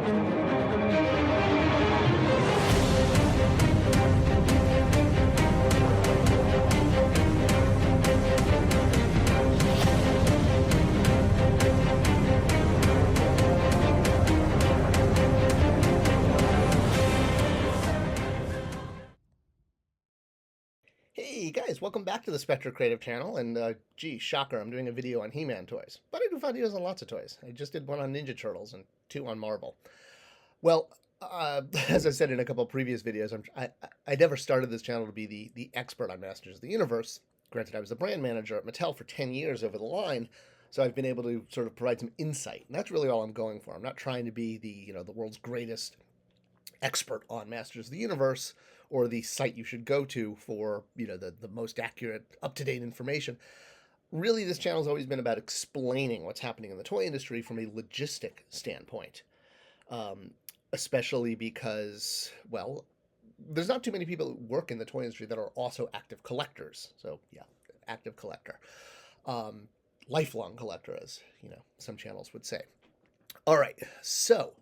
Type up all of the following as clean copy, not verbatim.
Hey guys, welcome back to the Spector Creative channel. And gee, shocker, I'm doing a video on He-Man toys. But I do videos on lots of toys. I just did one on Ninja Turtles and two on Marvel. Well, as I said in a couple of previous videos, I never started this channel to be the expert on Masters of the Universe. Granted, I was the brand manager at Mattel for 10 years over the line, so I've been able to sort of provide some insight. And that's really all I'm going for. I'm not trying to be the world's greatest expert on Masters of the Universe or the site you should go to for the most accurate, up-to-date information. Really, this channel's always been about explaining what's happening in the toy industry from a logistic standpoint, especially because, well, there's not too many people who work in the toy industry that are also active collectors. So yeah, active collector, lifelong collector, as some channels would say. All right, so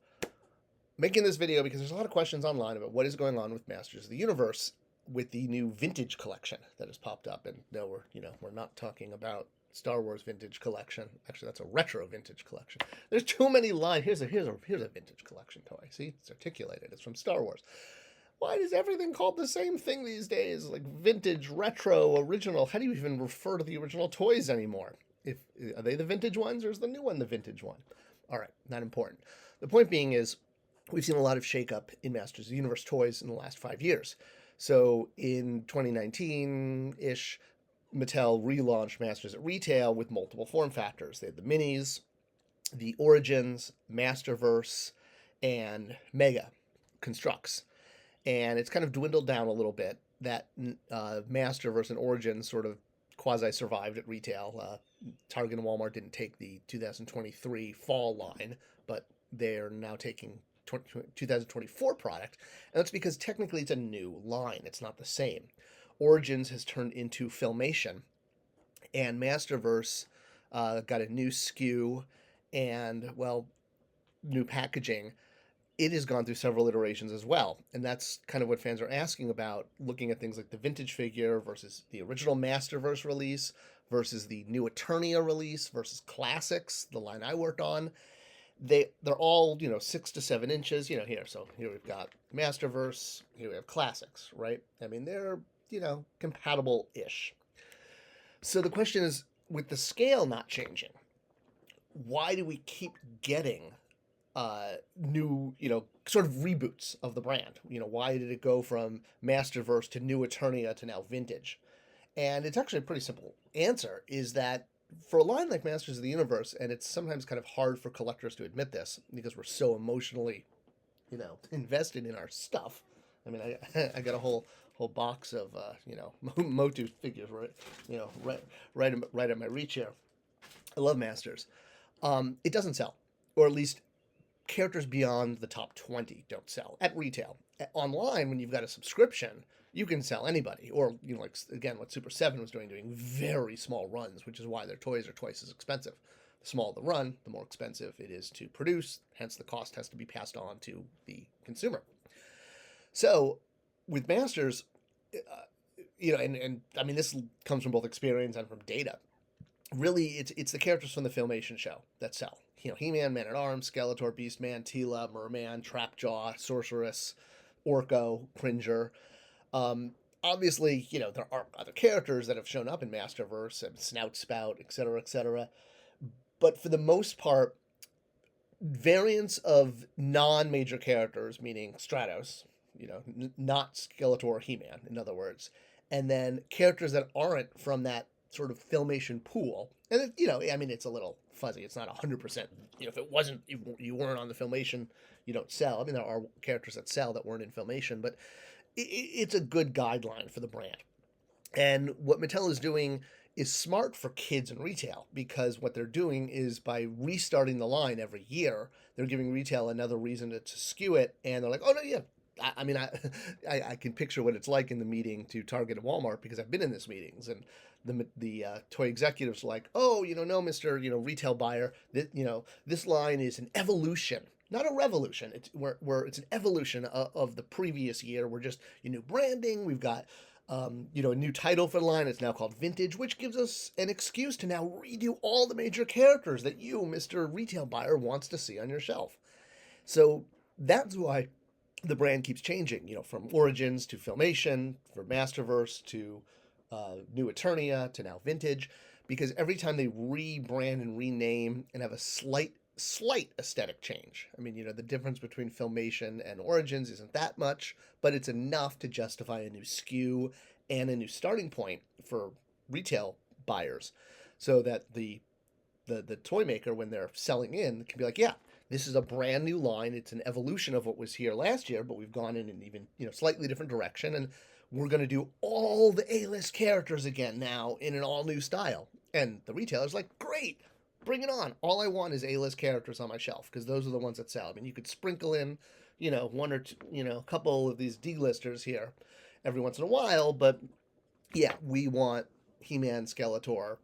making this video because there's a lot of questions online about what is going on with Masters of the Universe with the new vintage collection that has popped up. And no, we're not talking about Star Wars vintage collection. Actually, that's a retro vintage collection. There's too many lines. Here's a vintage collection toy. See, it's articulated. It's from Star Wars. Why is everything called the same thing these days? Like vintage, retro, original. How do you even refer to the original toys anymore? Are they the vintage ones or is the new one the vintage one? All right, not important. The point being is, we've seen a lot of shakeup in Masters of the Universe toys in the last 5 years. So in 2019-ish, Mattel relaunched Masters at retail with multiple form factors. They had the Minis, the Origins, Masterverse, and Mega Constructs. And it's kind of dwindled down a little bit. That Masterverse and Origins sort of quasi-survived at retail. Target and Walmart didn't take the 2023 fall line, but they're now taking 2024 product, and that's because technically it's a new line. It's not the same. Origins has turned into Filmation, and Masterverse got a new SKU and, well, new packaging. It has gone through several iterations as well, and that's kind of what fans are asking about, looking at things like the vintage figure versus the original Masterverse release versus the new Eternia release versus Classics, the line I worked on. They're all 6 to 7 inches here. So here we've got Masterverse, here we have Classics, right? I mean, they're compatible-ish. So the question is, with the scale not changing, why do we keep getting new sort of reboots of the brand? Why did it go from Masterverse to new Eternia to now vintage? And it's actually a pretty simple answer, is that for a line like Masters of the Universe, and it's sometimes kind of hard for collectors to admit this because we're so emotionally, invested in our stuff. I mean, I got a whole box of MOTU figures right at my reach here. I love Masters. It doesn't sell, or at least characters beyond the top 20 don't sell at retail. Online, when you've got a subscription, you can sell anybody, or like again, what Super 7 was doing very small runs, which is why their toys are twice as expensive. The smaller the run, the more expensive it is to produce. Hence, the cost has to be passed on to the consumer. So, with Masters, and I mean, this comes from both experience and from data. Really, it's the characters from the Filmation show that sell. He-Man, Man-at-Arms, Skeletor, Beastman, Teela, Merman, Trapjaw, Sorceress, Orko, Cringer. Obviously, there are other characters that have shown up in Masterverse, and Snout Spout, etc., etc. But for the most part, variants of non-major characters, meaning Stratos, not Skeletor or He-Man, in other words, and then characters that aren't from that sort of Filmation pool. And, it's a little fuzzy. It's not 100%. If it wasn't, you weren't on the Filmation, you don't sell. I mean, there are characters that sell that weren't in Filmation, but it's a good guideline for the brand. And what Mattel is doing is smart for kids in retail, because what they're doing is, by restarting the line every year, they're giving retail another reason to skew it. And they're like, oh, no, yeah. I can picture what it's like in the meeting to Target and Walmart, because I've been in these meetings, and the toy executives are like, oh, no, Mr. Retail buyer, this line is an evolution not a revolution. It's it's an evolution of the previous year. We're just new branding. We've got a new title for the line. It's now called Vintage, which gives us an excuse to now redo all the major characters that you, Mr. Retail Buyer, wants to see on your shelf. So that's why the brand keeps changing, from Origins to Filmation, from Masterverse to New Eternia to now Vintage, because every time they rebrand and rename and have a slight aesthetic change. I mean, the difference between Filmation and Origins isn't that much, but it's enough to justify a new SKU and a new starting point for retail buyers, so that the toy maker, when they're selling in, can be like, yeah, this is a brand new line. It's an evolution of what was here last year, but we've gone in an even slightly different direction, and we're going to do all the A-list characters again now in an all new style. And the retailer's like, great, bring it on. All I want is A-list characters on my shelf, because those are the ones that sell. I mean, you could sprinkle in, one or two, a couple of these D-listers here every once in a while, but yeah, we want He-Man, Skeletor,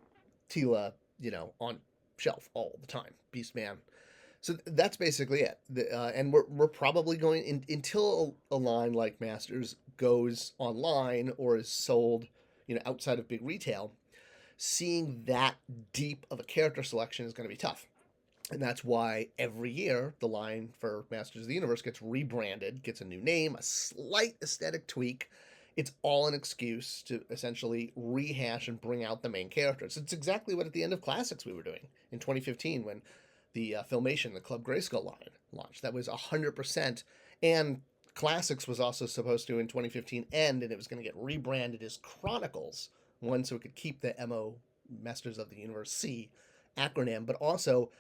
Tila, on shelf all the time. Beastman. So that's basically it. And we're probably going until a line like Masters goes online or is sold, outside of big retail. Seeing that deep of a character selection is going to be tough. And that's why every year the line for Masters of the Universe gets rebranded, gets a new name, a slight aesthetic tweak. It's all an excuse to essentially rehash and bring out the main characters. It's exactly what at the end of Classics we were doing in 2015 when the Filmation, the Club Grayskull line launched. That was 100%. And Classics was also supposed to, in 2015, end, and it was going to get rebranded as Chronicles. One, so it could keep the MO, Masters of the Universe C acronym, but also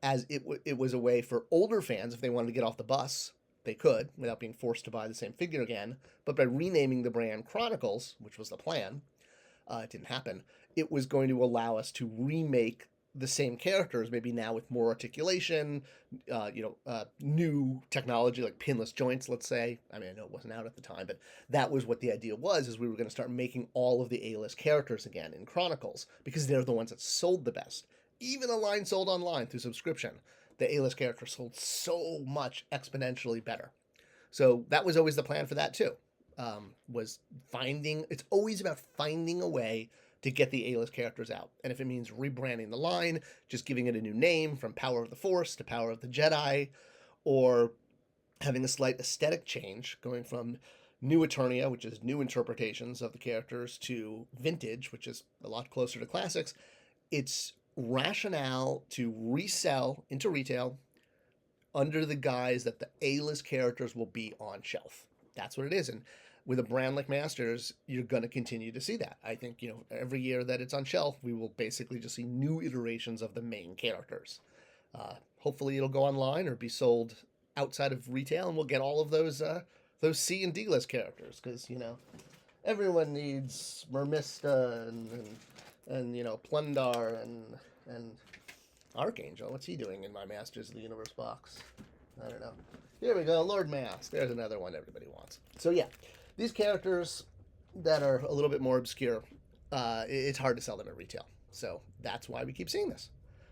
as it was a way for older fans, if they wanted to get off the bus, they could, without being forced to buy the same figure again. But by renaming the brand Chronicles, which was the plan, it didn't happen, it was going to allow us to remake the same characters, maybe now with more articulation, new technology like pinless joints, let's say. I mean, I know it wasn't out at the time, but that was what the idea was, is we were going to start making all of the A-list characters again in Chronicles, because they're the ones that sold the best. Even a line sold online through subscription, the A-list characters sold so much exponentially better. So that was always the plan for that too, it's always about finding a way to get the A-list characters out. And if it means rebranding the line, just giving it a new name from Power of the Force to Power of the Jedi, or having a slight aesthetic change, going from New Eternia, which is new interpretations of the characters, to Vintage, which is a lot closer to Classics, it's rationale to resell into retail under the guise that the A-list characters will be on shelf. That's what it is. And with a brand like Masters, you're going to continue to see that. I think, every year that it's on shelf, we will basically just see new iterations of the main characters. Hopefully it'll go online or be sold outside of retail, and we'll get all of those C and D-list characters, because, everyone needs Mermista and Plundar and Archangel. What's he doing in my Masters of the Universe box? I don't know. Here we go, Lord Mask. There's another one everybody wants. So yeah, these characters that are a little bit more obscure, it's hard to sell them at retail. So that's why we keep seeing this.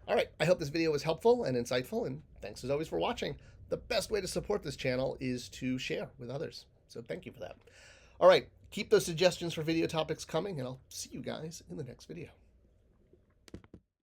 All right, I hope this video was helpful and insightful, and thanks as always for watching. The best way to support this channel is to share with others. So thank you for that. All right, keep those suggestions for video topics coming, and I'll see you guys in the next video.